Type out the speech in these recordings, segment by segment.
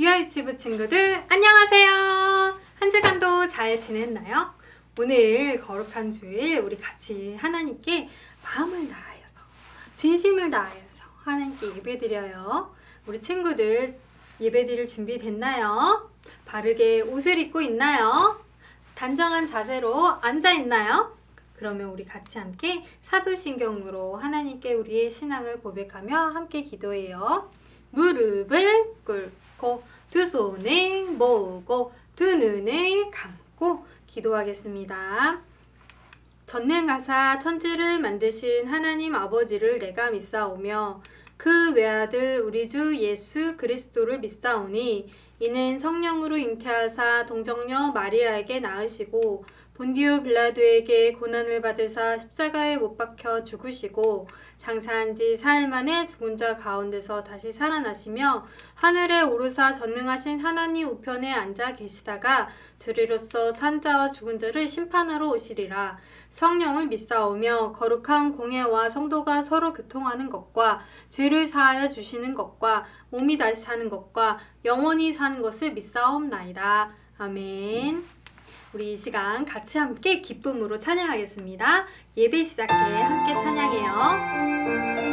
유아유치부 친구들 안녕하세요. 한 주간도 잘 지냈나요? 오늘 거룩한 주일 우리 같이 하나님께 마음을 다하여서 진심을 다하여서 하나님께 예배드려요. 우리 친구들 예배드릴 준비 됐나요? 바르게 옷을 입고 있나요? 단정한 자세로 앉아 있나요? 그러면 우리 같이 함께 사도신경으로 하나님께 우리의 신앙을 고백하며 함께 기도해요. 무릎을 꿇고 두 손을 모으고 두 눈을 감고 기도하겠습니다. 전능하사 천지를 만드신 하나님 아버지를 내가 믿사오며 그 외아들 우리 주 예수 그리스도를 믿사오니 이는 성령으로 잉태하사 동정녀 마리아에게 낳으시고 본디오 빌라도에게 고난을 받으사 십자가에 못 박혀 죽으시고 장사한 지 사흘 만에 죽은 자 가운데서 다시 살아나시며 하늘에 오르사 전능하신 하나님 우편에 앉아 계시다가 주리로서 산 자와 죽은 자를 심판하러 오시리라. 성령을 믿사오며 거룩한 공회와 성도가 서로 교통하는 것과 죄를 사하여 주시는 것과 몸이 다시 사는 것과 영원히 사는 것을 믿사옵나이다. 아멘. 우리 이 시간 같이 함께 기쁨으로 찬양하겠습니다. 예배 시작해 함께 찬양해요.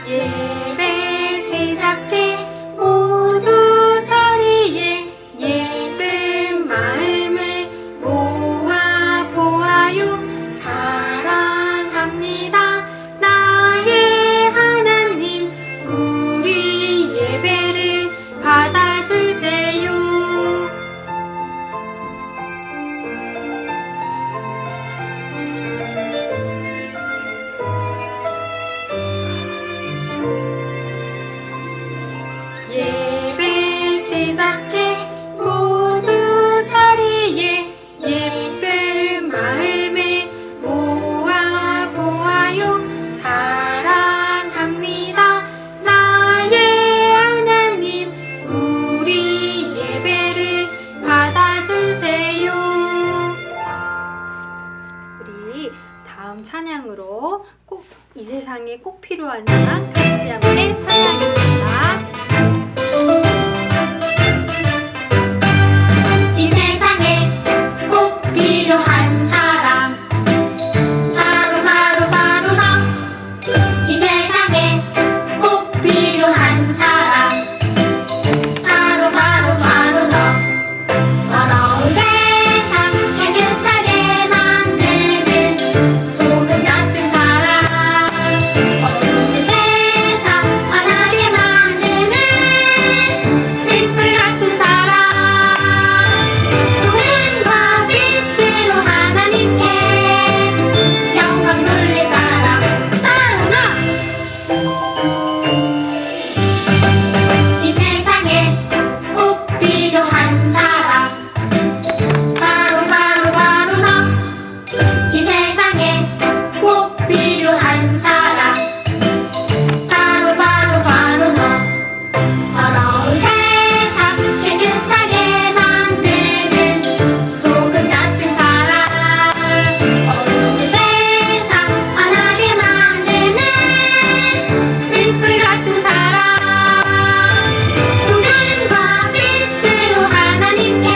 예배 시작해 모두 자리에 예쁜 마음을 모아 보아요. 사랑합니다 나의 하나님, 우리 예배를 받아주세요. 예배 시작해 모두 자리에 예쁜 마음을 모아 보아요. 사랑합니다 나의 하나님, 우리 예배를 받아주세요. 우리 다음 찬양으로 꼭 이 세상에 꼭 필요한 사람 같이 함께 찬양하겠습니다. 이 세상에 꼭 필요한 사람 바로 너. 이 세상에 꼭 필요한 사람 바로 너. 더러운 세상 깨끗하게 만드는 소금 같은 사람, 어두운 세상 환하게 만드는 등불 같은 사람, 소금과 빛으로 하나님께 영광 돌릴 사람 바로 너. 이 세상에 꼭 필요한 사람 바로 너. 이 세상에 꼭 필요한 사람 바로 너. 더러운 세상 깨끗하게 만드는 소금 같은 사람, 어두운 세상 환하게 만드는 등불 같은 사람, 소금과 빛으로 하나님께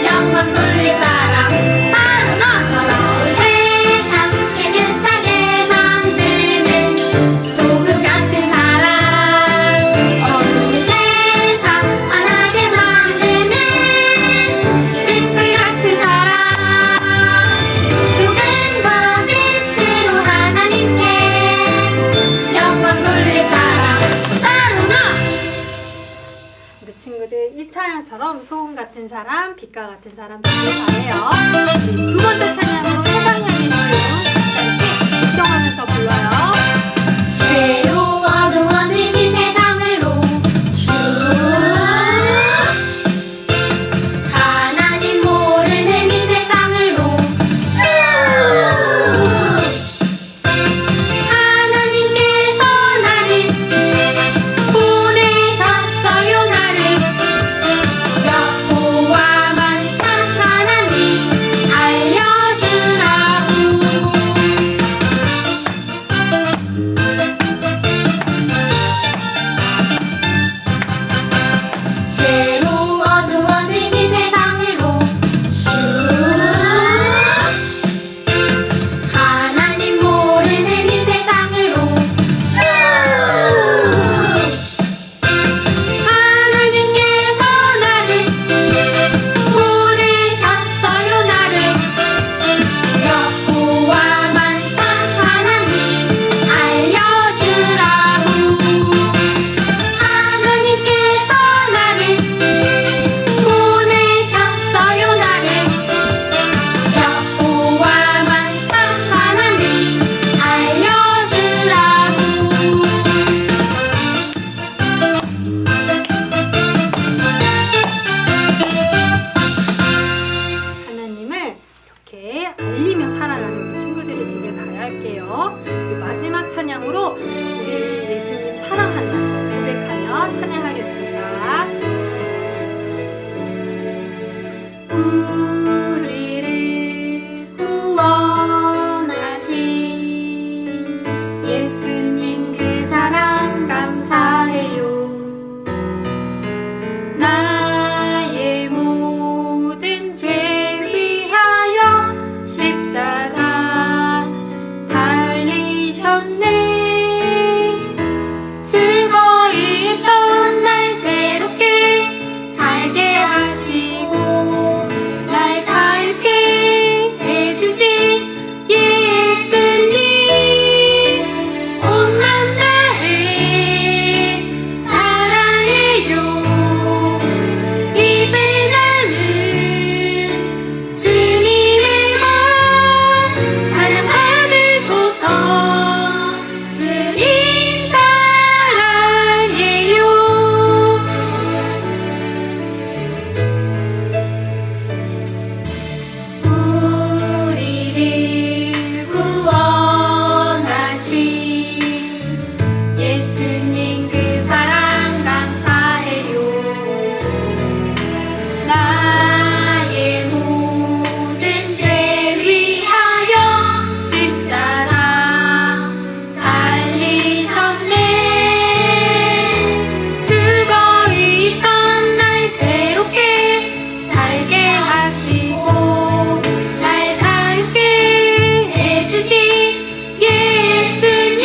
영광 돌릴 사람 바로 너. 더러운 세상 깨끗하게 만드는 소금 같은 사람, 어두운 세상 환하게 만드는 등불 같은 사람, 소금과 빛으로 하나님께 영광 돌릴 사람 바로 너. 우리 친구들 1찬양처럼 소금 같은 사람, 빛과 같은 사람 되길 바래요. 우리 두 번째 찬양으로 세상 향해 주는 이렇게 입동하면서 불러요. 죄로 어두워진 이 세상으로 슈 하나님 모르는 이 세상으로 슈 하나님께서 나를 보내셨어요. 나를 여호와만 참 하나님 알 친구들에게 알리며 살아가는 우리 친구들이 되길 바랄게요. 우리 마지막 찬양으로 우리 예수님 사랑한다고 고백하며 찬양하겠습니다. 우리를 구원하신 예수님 그 사랑 감사해요. 나의 모든 죄 위하여 십자가 달리셨네. 죽어 있던 날 새롭게 살게 하시고 날 자유케 해주신 예수님, 온맘 다해 사랑해요. 이제 나는 주님의 맘 찬양 받으소서. 주님 사랑해요. 우리를 구원하신 예수님 그 사랑 감사해요. 나의 모든 죄 위하여 십자가 달리셨네. 죽어 있던 날 새롭게 살게 하시고 날 자유케 해주신 예수님,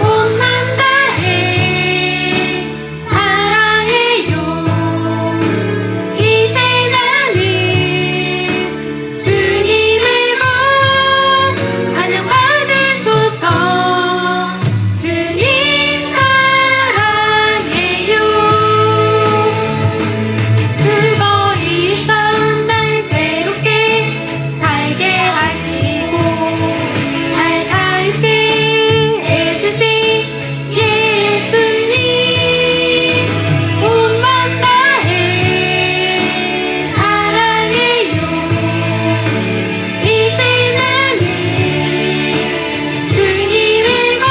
온맘 다해 사랑해요. 이제 나는 주님의 맘 찬양 받으소서. 주님 사랑해요. 죽어 있던 날 새롭게 살게 하시고 날 자유케 해주신 예수님, 온맘 다해 사랑해요. 이제 나는 주님의 맘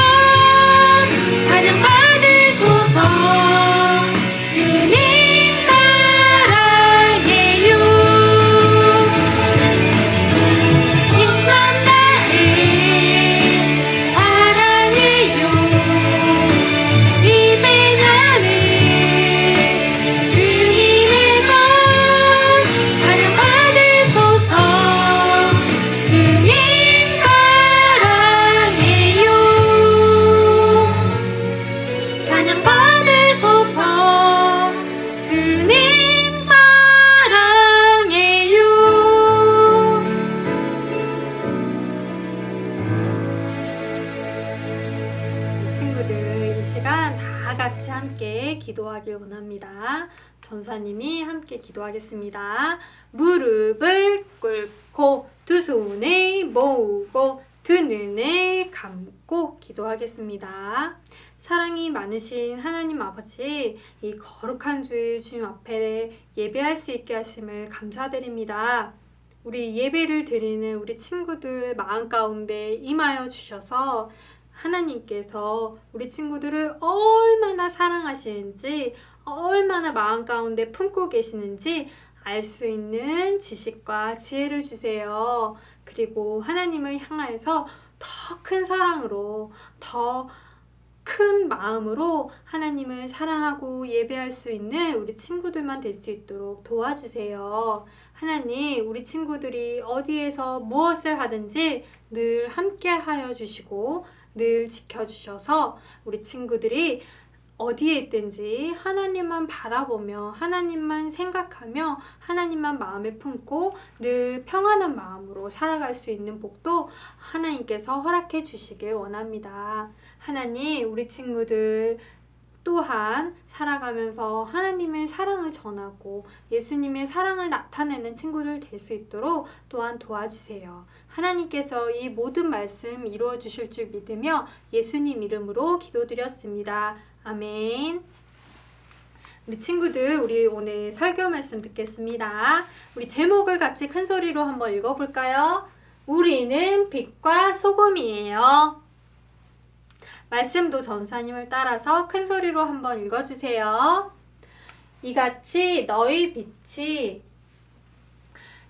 찬양 받으소서. 주님 사랑해요. 온맘 다해 사랑해요. 이제 나는 주님의 맘 찬양 받으소서. 주님 사랑해요. 찬양 받으소서. 주님 사랑해요. 친구들, 이 시간 다 같이 함께 기도하길 원합니다. 전사님이 함께 기도하겠습니다. 무릎을 꿇고 두 손을 모으고 두 눈을 감고 기도하겠습니다. 사랑이 많으신 하나님 아버지, 이 거룩한 주일 주님 앞에 예배할 수 있게 하심을 감사드립니다. 우리 예배를 드리는 우리 친구들 마음 가운데 임하여 주셔서 하나님께서 우리 친구들을 얼마나 사랑하시는지, 얼마나 마음 가운데 품고 계시는지 알 수 있는 지식과 지혜를 주세요. 그리고 하나님을 향하여서 더 큰 사랑으로, 더 큰 마음으로 하나님을 사랑하고 예배할 수 있는 우리 친구들만 될 수 있도록 도와주세요. 하나님, 우리 친구들이 어디에서 무엇을 하든지 늘 함께 하여 주시고 늘 지켜주셔서 우리 친구들이 어디에 있든지 하나님만 바라보며 하나님만 생각하며 하나님만 마음에 품고 늘 평안한 마음으로 살아갈 수 있는 복도 하나님께서 허락해 주시길 원합니다. 하나님, 우리 친구들 또한 살아가면서 하나님의 사랑을 전하고 예수님의 사랑을 나타내는 친구들 될 수 있도록 또한 도와주세요. 하나님께서 이 모든 말씀 이루어 주실 줄 믿으며 예수님 이름으로 기도드렸습니다. 아멘. 우리 친구들, 우리 오늘 설교 말씀 듣겠습니다. 우리 제목을 같이 큰 소리로 한번 읽어볼까요? 우리는 빛과 소금이에요. 말씀도 전사님을 따라서 큰 소리로 한번 읽어주세요. 이같이 너희 빛이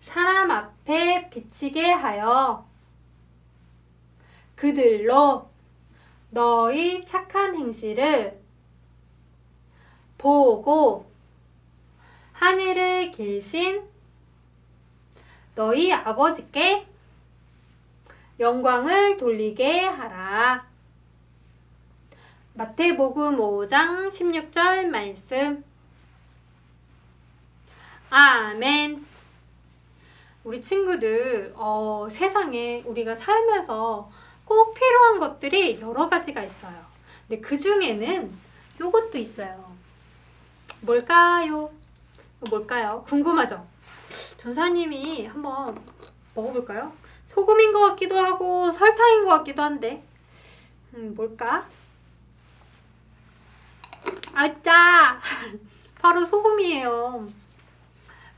사람 앞에 비치게 하여 그들로 너희 착한 행실을 보고 하늘에 계신 너희 아버지께 영광을 돌리게 하라. 마태복음 5장 16절 말씀. 아멘. 우리 친구들, 세상에 우리가 살면서 꼭 필요한 것들이 여러 가지가 있어요. 근데 그 중에는 요것도 있어요. 뭘까요? 뭘까요? 궁금하죠? 전사님이 한번 먹어볼까요? 소금인 것 같기도 하고 설탕인 것 같기도 한데 뭘까? 아짜! 바로 소금이에요.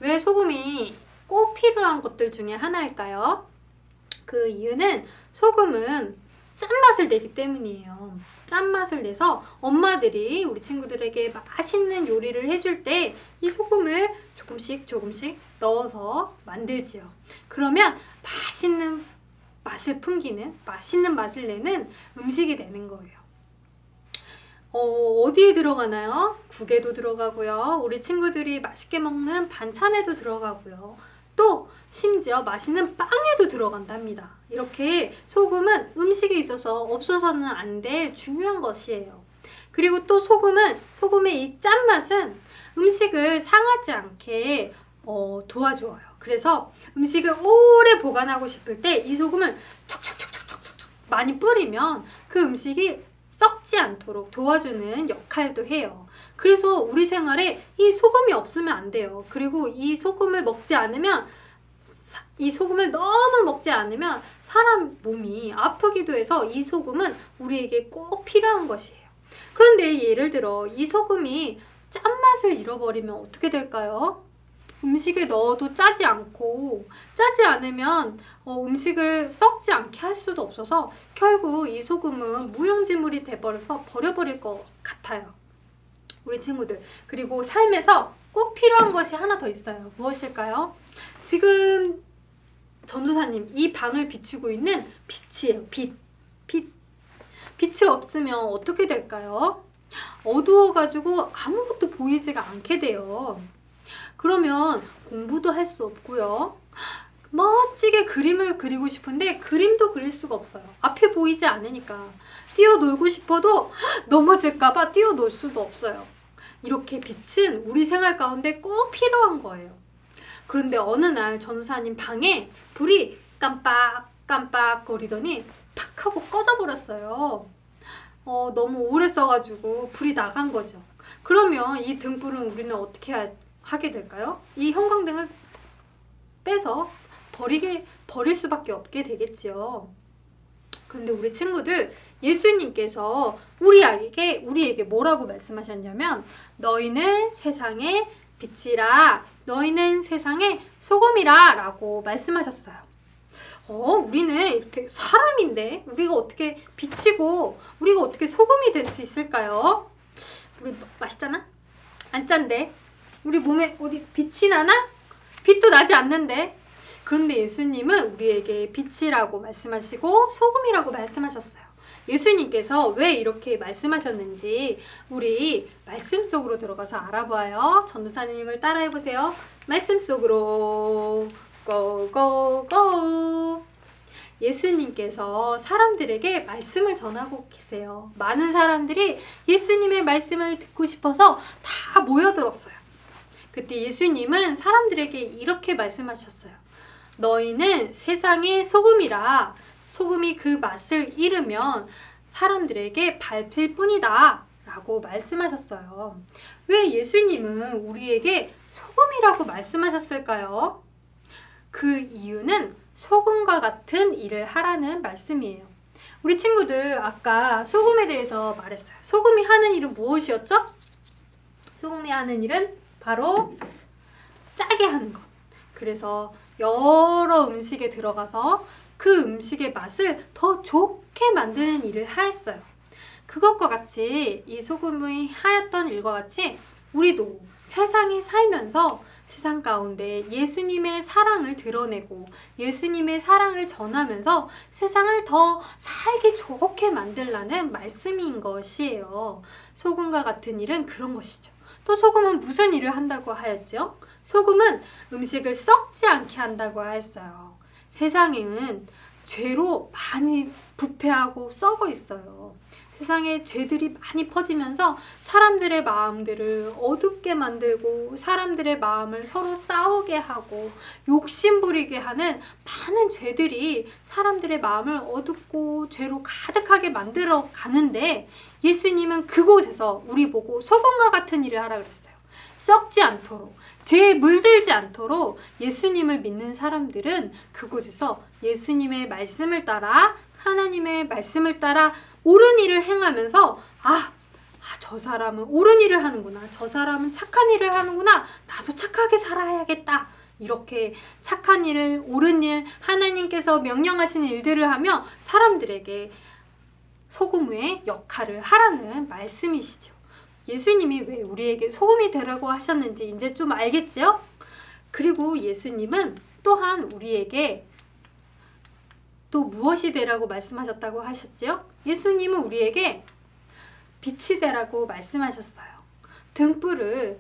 왜 소금이 꼭 필요한 것들 중에 하나일까요? 그 이유는 소금은 짠맛을 내기 때문이에요. 짠맛을 내서 엄마들이 우리 친구들에게 맛있는 요리를 해줄 때 이 소금을 조금씩 넣어서 만들지요. 그러면 맛있는 맛을 풍기는, 맛있는 맛을 내는 음식이 되는 거예요. 어디에 들어가나요? 국에도 들어가고요. 우리 친구들이 맛있게 먹는 반찬에도 들어가고요. 또 심지어 맛있는 빵에도 들어간답니다. 이렇게 소금은 음식에 있어서 없어서는 안 될 중요한 것이에요. 그리고 또 소금의 이 짠맛은 음식을 상하지 않게 도와줘요. 그래서 음식을 오래 보관하고 싶을 때 이 소금을 척척척척척척 많이 뿌리면 그 음식이 썩지 않도록 도와주는 역할도 해요. 그래서 우리 생활에 이 소금이 없으면 안 돼요. 그리고 이 소금을 너무 먹지 않으면 사람 몸이 아프기도 해서 이 소금은 우리에게 꼭 필요한 것이에요. 그런데 예를 들어 이 소금이 짠맛을 잃어버리면 어떻게 될까요? 음식에 넣어도 짜지 않으면 음식을 썩지 않게 할 수도 없어서 결국 이 소금은 무용지물이 돼버려서 버려버릴 것 같아요. 우리 친구들. 그리고 삶에서 꼭 필요한 것이 하나 더 있어요. 무엇일까요? 지금 전도사님, 이 방을 비추고 있는 빛이에요. 빛. 빛이 없으면 어떻게 될까요? 어두워가지고 아무것도 보이지가 않게 돼요. 그러면 공부도 할 수 없고요. 멋지게 그림을 그리고 싶은데 그림도 그릴 수가 없어요. 앞에 보이지 않으니까. 뛰어놀고 싶어도 넘어질까봐 뛰어놀 수도 없어요. 이렇게 빛은 우리 생활 가운데 꼭 필요한 거예요. 그런데 어느 날 전도사님 방에 불이 깜빡깜빡거리더니 팍 하고 꺼져버렸어요. 너무 오래 써가지고 불이 나간 거죠. 그러면 이 등불은 우리는 어떻게 하게 될까요? 이 형광등을 빼서 버릴 수밖에 없게 되겠지요. 그런데 우리 친구들, 예수님께서 우리에게 뭐라고 말씀하셨냐면 너희는 세상의 빛이라, 너희는 세상의 소금이라 라고 말씀하셨어요. 우리는 이렇게 사람인데 우리가 어떻게 빛이고 우리가 어떻게 소금이 될 수 있을까요? 우리 맛있잖아? 안 짠데? 우리 몸에 어디 빛이 나나? 빛도 나지 않는데. 그런데 예수님은 우리에게 빛이라고 말씀하시고 소금이라고 말씀하셨어요. 예수님께서 왜 이렇게 말씀하셨는지 우리 말씀 속으로 들어가서 알아봐요. 전도사님을 따라해보세요. 말씀 속으로 고고고. 예수님께서 사람들에게 말씀을 전하고 계세요. 많은 사람들이 예수님의 말씀을 듣고 싶어서 다 모여들었어요. 그때 예수님은 사람들에게 이렇게 말씀하셨어요. 너희는 세상의 소금이라. 소금이 그 맛을 잃으면 사람들에게 밟힐 뿐이다 라고 말씀하셨어요. 왜 예수님은 우리에게 소금이라고 말씀하셨을까요? 그 이유는 소금과 같은 일을 하라는 말씀이에요. 우리 친구들 아까 소금에 대해서 말했어요. 소금이 하는 일은 무엇이었죠? 소금이 하는 일은 바로 짜게 하는 것. 그래서 여러 음식에 들어가서 그 음식의 맛을 더 좋게 만드는 일을 하였어요. 그것과 같이 이 소금이 하였던 일과 같이 우리도 세상에 살면서 세상 가운데 예수님의 사랑을 드러내고 예수님의 사랑을 전하면서 세상을 더 살기 좋게 만들라는 말씀인 것이에요. 소금과 같은 일은 그런 것이죠. 또 소금은 무슨 일을 한다고 하였죠? 소금은 음식을 썩지 않게 한다고 하였어요. 세상에는 죄로 많이 부패하고 썩어 있어요. 세상에 죄들이 많이 퍼지면서 사람들의 마음들을 어둡게 만들고 사람들의 마음을 서로 싸우게 하고 욕심부리게 하는 많은 죄들이 사람들의 마음을 어둡고 죄로 가득하게 만들어 가는데 예수님은 그곳에서 우리 보고 소금과 같은 일을 하라 그랬어요. 썩지 않도록, 죄에 물들지 않도록 예수님을 믿는 사람들은 그곳에서 예수님의 말씀을 따라 하나님의 말씀을 따라 옳은 일을 행하면서 저 사람은 옳은 일을 하는구나. 저 사람은 착한 일을 하는구나. 나도 착하게 살아야겠다. 이렇게 착한 일을, 옳은 일, 하나님께서 명령하신 일들을 하며 사람들에게 소금의 역할을 하라는 말씀이시죠. 예수님이 왜 우리에게 소금이 되라고 하셨는지 이제 좀 알겠죠? 그리고 예수님은 또한 우리에게 또 무엇이 되라고 말씀하셨다고 하셨죠? 예수님은 우리에게 빛이 되라고 말씀하셨어요. 등불을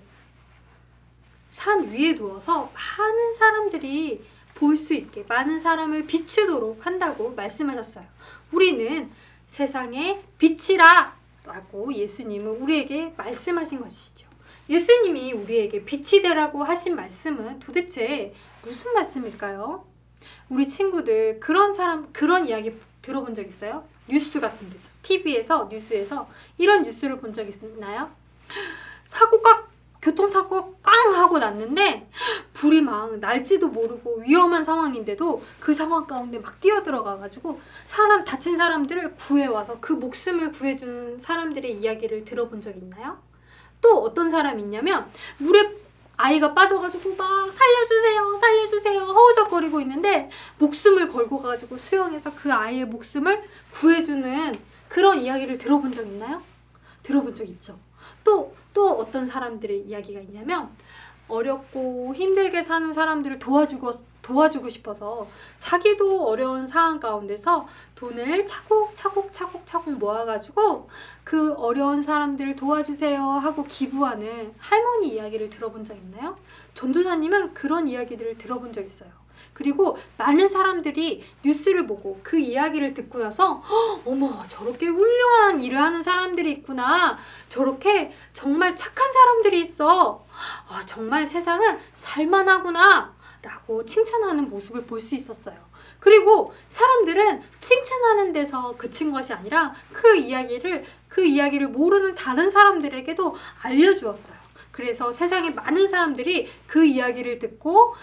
산 위에 두어서 많은 사람들이 볼 수 있게 많은 사람을 비추도록 한다고 말씀하셨어요. 우리는 세상의 빛이라 라고 예수님은 우리에게 말씀하신 것이죠. 예수님이 우리에게 빛이 되라고 하신 말씀은 도대체 무슨 말씀일까요? 우리 친구들 그런 이야기 들어본 적 있어요? 뉴스 같은 데서, TV에서, 뉴스에서 이런 뉴스를 본 적 있나요? 교통사고가 꽝 하고 났는데 불이 막 날지도 모르고 위험한 상황인데도 그 상황 가운데 막 뛰어들어가가지고 다친 사람들을 구해와서 그 목숨을 구해주는 사람들의 이야기를 들어본 적 있나요? 또 어떤 사람이 있냐면 물에 아이가 빠져가지고 막 살려주세요 살려주세요 허우적거리고 있는데 목숨을 걸고 가지고 수영해서 그 아이의 목숨을 구해주는 그런 이야기를 들어본 적 있나요? 들어본 적 있죠. 또 어떤 사람들의 이야기가 있냐면 어렵고 힘들게 사는 사람들을 도와주고 싶어서 자기도 어려운 상황 가운데서 돈을 차곡차곡 모아가지고 그 어려운 사람들을 도와주세요 하고 기부하는 할머니 이야기를 들어본 적 있나요? 전도사님은 그런 이야기들을 들어본 적 있어요. 그리고 많은 사람들이 뉴스를 보고 그 이야기를 듣고 나서 어머 저렇게 훌륭한 일을 하는 사람들이 있구나. 저렇게 정말 착한 사람들이 있어. 정말 세상은 살만하구나 라고 칭찬하는 모습을 볼 수 있었어요. 그리고 사람들은 칭찬하는 데서 그친 것이 아니라 그 이야기를 모르는 다른 사람들에게도 알려주었어요. 그래서 세상에 많은 사람들이 그 이야기를 듣고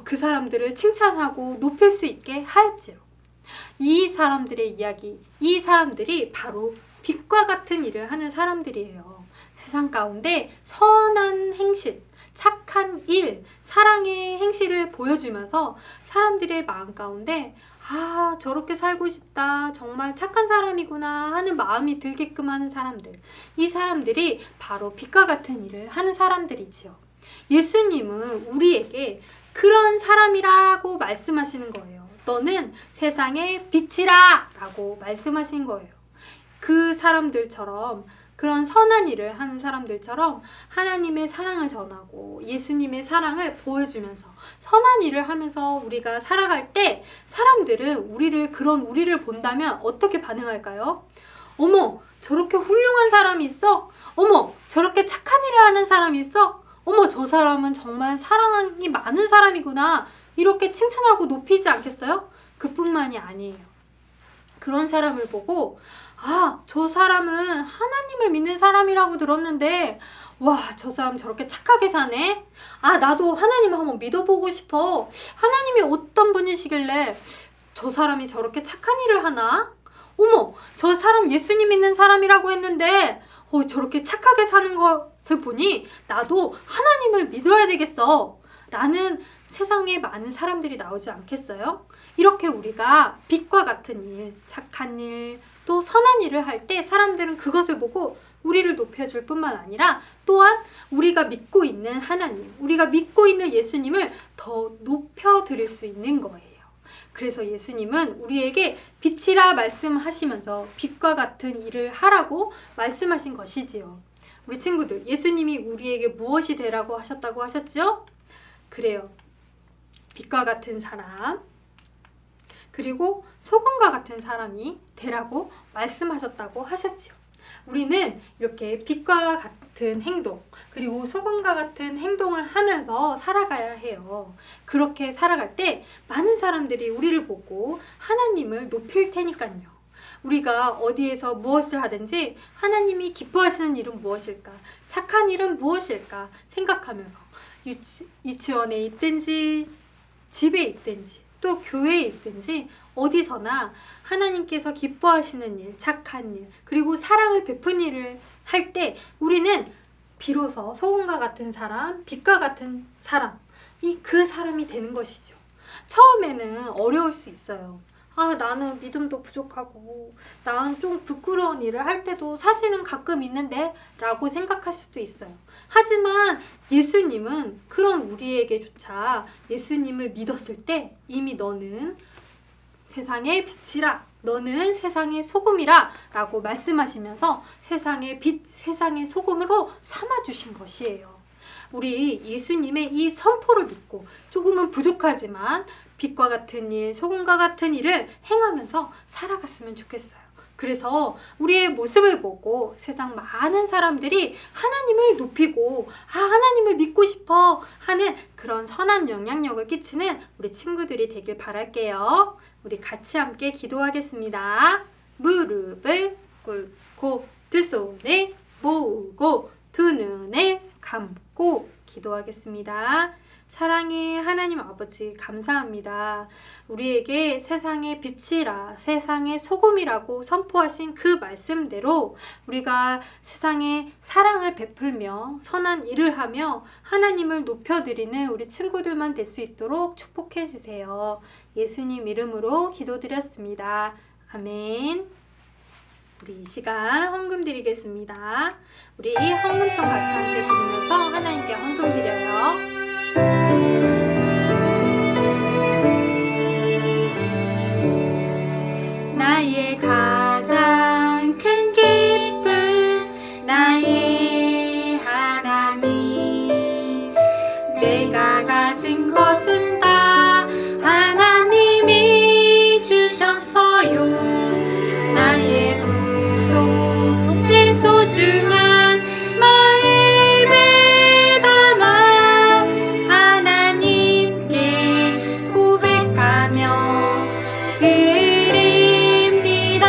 그 사람들을 칭찬하고 높일 수 있게 하였지요. 이 사람들의 이야기, 이 사람들이 바로 빛과 같은 일을 하는 사람들이에요. 세상 가운데 선한 행실, 착한 일, 사랑의 행실을 보여주면서 사람들의 마음 가운데 저렇게 살고 싶다, 정말 착한 사람이구나 하는 마음이 들게끔 하는 사람들, 이 사람들이 바로 빛과 같은 일을 하는 사람들이지요. 예수님은 우리에게 그런 사람이라고 말씀하시는 거예요. 너는 세상의 빛이라 라고 말씀하신 거예요. 그 사람들처럼, 그런 선한 일을 하는 사람들처럼 하나님의 사랑을 전하고 예수님의 사랑을 보여주면서 선한 일을 하면서 우리가 살아갈 때 사람들은 우리를 본다면 어떻게 반응할까요? 어머, 저렇게 훌륭한 사람이 있어? 어머, 저렇게 착한 일을 하는 사람이 있어? 어머, 저 사람은 정말 사랑이 많은 사람이구나. 이렇게 칭찬하고 높이지 않겠어요? 그뿐만이 아니에요. 그런 사람을 보고 저 사람은 하나님을 믿는 사람이라고 들었는데 저 사람 저렇게 착하게 사네? 나도 하나님을 한번 믿어보고 싶어. 하나님이 어떤 분이시길래 저 사람이 저렇게 착한 일을 하나? 어머, 저 사람 예수님 믿는 사람이라고 했는데 저렇게 착하게 것을 보니 나도 하나님을 믿어야 되겠어 라는 세상에 많은 사람들이 나오지 않겠어요? 이렇게 우리가 빛과 같은 일, 착한 일, 또 선한 일을 할 때 사람들은 그것을 보고 우리를 높여줄 뿐만 아니라 또한 우리가 믿고 있는 하나님, 우리가 믿고 있는 예수님을 더 높여드릴 수 있는 거예요. 그래서 예수님은 우리에게 빛이라 말씀하시면서 빛과 같은 일을 하라고 말씀하신 것이지요. 우리 친구들, 예수님이 우리에게 무엇이 되라고 하셨다고 하셨죠? 그래요. 빛과 같은 사람, 그리고 소금과 같은 사람이 되라고 말씀하셨다고 하셨지요. 우리는 이렇게 빛과 같은 행동, 그리고 소금과 같은 행동을 하면서 살아가야 해요. 그렇게 살아갈 때 많은 사람들이 우리를 보고 하나님을 높일 테니까요. 우리가 어디에서 무엇을 하든지 하나님이 기뻐하시는 일은 무엇일까? 착한 일은 무엇일까? 생각하면서 유치원에 있든지 집에 있든지 또 교회에 있든지 어디서나 하나님께서 기뻐하시는 일, 착한 일, 그리고 사랑을 베푼 일을 할 때 우리는 비로소 소금과 같은 사람, 빛과 같은 사람, 그 사람이 되는 것이죠. 처음에는 어려울 수 있어요. 나는 믿음도 부족하고 나는 좀 부끄러운 일을 할 때도 사실은 가끔 있는데 라고 생각할 수도 있어요. 하지만 예수님은 그런 우리에게조차 예수님을 믿었을 때 이미 너는 세상의 빛이라, 너는 세상의 소금이라 라고 말씀하시면서 세상의 빛, 세상의 소금으로 삼아주신 것이에요. 우리 예수님의 이 선포를 믿고 조금은 부족하지만 빛과 같은 일, 소금과 같은 일을 행하면서 살아갔으면 좋겠어요. 그래서 우리의 모습을 보고 세상 많은 사람들이 하나님을 높이고 하나님을 믿고 싶어 하는 그런 선한 영향력을 끼치는 우리 친구들이 되길 바랄게요. 우리 같이 함께 기도하겠습니다. 무릎을 꿇고 두 손을 모으고 두 눈을 감고 기도하겠습니다. 사랑의 하나님 아버지 감사합니다. 우리에게 세상의 빛이라 세상의 소금이라고 선포하신 그 말씀대로 우리가 세상에 사랑을 베풀며 선한 일을 하며 하나님을 높여드리는 우리 친구들만 될 수 있도록 축복해 주세요. 예수님 이름으로 기도드렸습니다. 아멘. 우리 이 시간 헌금 드리겠습니다. 우리 헌금송 같이 함께 부르면서 하나님께 헌금 드려요. 나의 가장 큰 기쁨 나의 하나님 내가 가진 것은 다 하나님이 주셨어요. 나의 두 손에 소중한 마음을 담아 하나님께 고백하며 드립니다.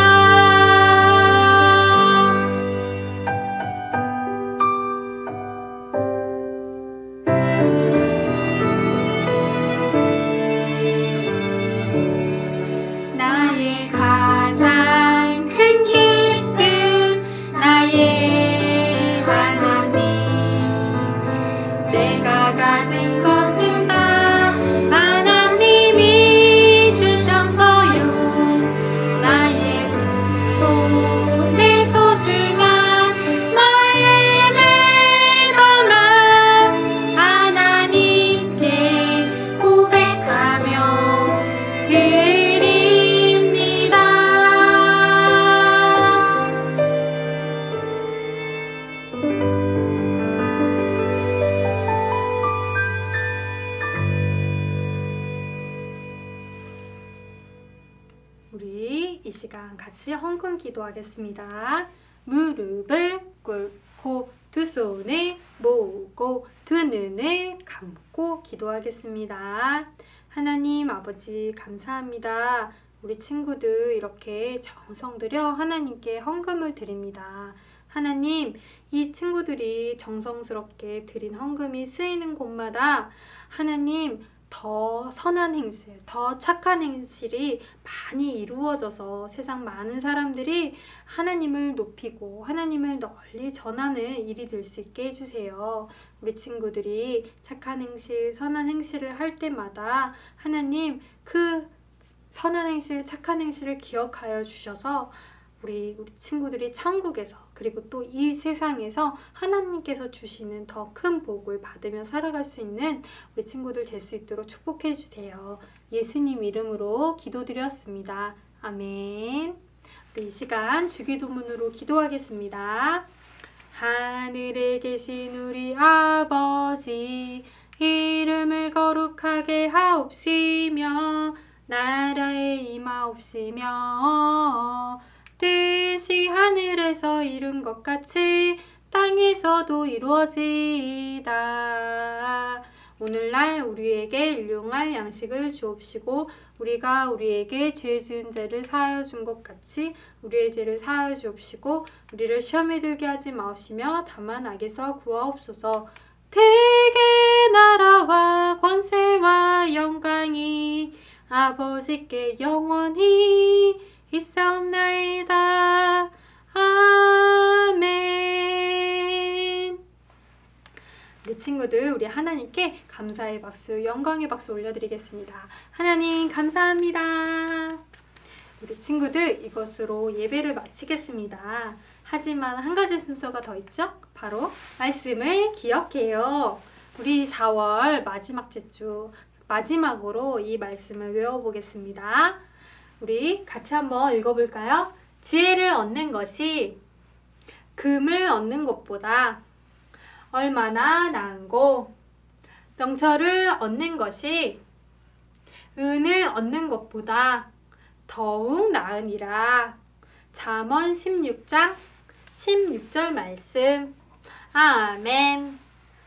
나의 가장 큰 기쁨 나의 하나님 내가 가진 것은 다 하나님이 주셨어요. 나의 두 손에 소중한 마음을 담아 하나님께 고백하며 드립니다. 우리 이 시간 같이 헌금 기도하겠습니다. 무릎을 꿇고 두 손을 모으고 두 눈을 감고 기도하겠습니다. 하나님 아버지 감사합니다. 우리 친구들 이렇게 정성 들여 하나님께 헌금을 드립니다. 하나님, 이 친구들이 정성스럽게 드린 헌금이 쓰이는 곳마다 하나님 더 선한 행실, 더 착한 행실이 많이 이루어져서 세상 많은 사람들이 하나님을 높이고 하나님을 널리 전하는 일이 될 수 있게 해주세요. 우리 친구들이 착한 행실, 선한 행실을 할 때마다 하나님 그 선한 행실, 착한 행실을 기억하여 주셔서 우리 친구들이 천국에서 그리고 또 이 세상에서 하나님께서 주시는 더 큰 복을 받으며 살아갈 수 있는 우리 친구들 될 수 있도록 축복해 주세요. 예수님 이름으로 기도드렸습니다. 아멘. 우리 이 시간 주기도문으로 기도하겠습니다. 하늘에 계신 우리 아버지, 이름을 거룩하게 하옵시며 나라에 임하옵시며 뜻이 하늘에서 이룬 것 같이 땅에서도 이루어지이다. 오늘날 우리에게 일용할 양식을 주옵시고 우리가 우리에게 죄 지은 죄를 사하여 준 것 같이 우리의 죄를 사하여 주옵시고 우리를 시험에 들게 하지 마옵시며 다만 악에서 구하옵소서. 대개 나라와 권세와 영광이 아버지께 영원히 있사옵나이다. 아멘. 우리 친구들, 우리 하나님께 감사의 박수, 영광의 박수 올려드리겠습니다. 하나님 감사합니다. 우리 친구들, 이것으로 예배를 마치겠습니다. 하지만 한 가지 순서가 더 있죠? 바로 말씀을 기억해요. 우리 4월 마지막 주 마지막으로 이 말씀을 외워보겠습니다. 우리 같이 한번 읽어볼까요? 지혜를 얻는 것이 금을 얻는 것보다 얼마나 나은고, 명철을 얻는 것이 은을 얻는 것보다 더욱 나으니라. 잠언 16장 16절 말씀. 아멘.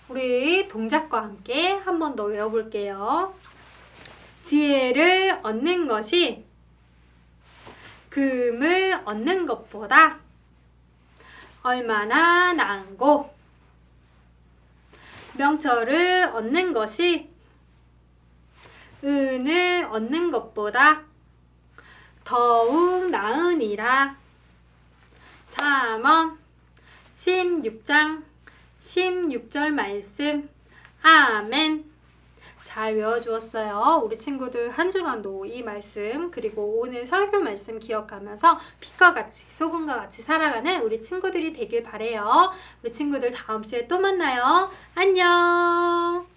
우리 동작과 함께 한 번 더 외워볼게요. 지혜를 얻는 것이 금을 얻는 것보다 얼마나 나은고, 명철을 얻는 것이 은을 얻는 것보다 더욱 나으니라. 잠언 16장 16절 말씀. 아멘. 잘 외워주었어요. 우리 친구들 한 주간도 이 말씀 그리고 오늘 설교 말씀 기억하면서 빛과 같이 소금과 같이 살아가는 우리 친구들이 되길 바래요. 우리 친구들 다음 주에 또 만나요. 안녕.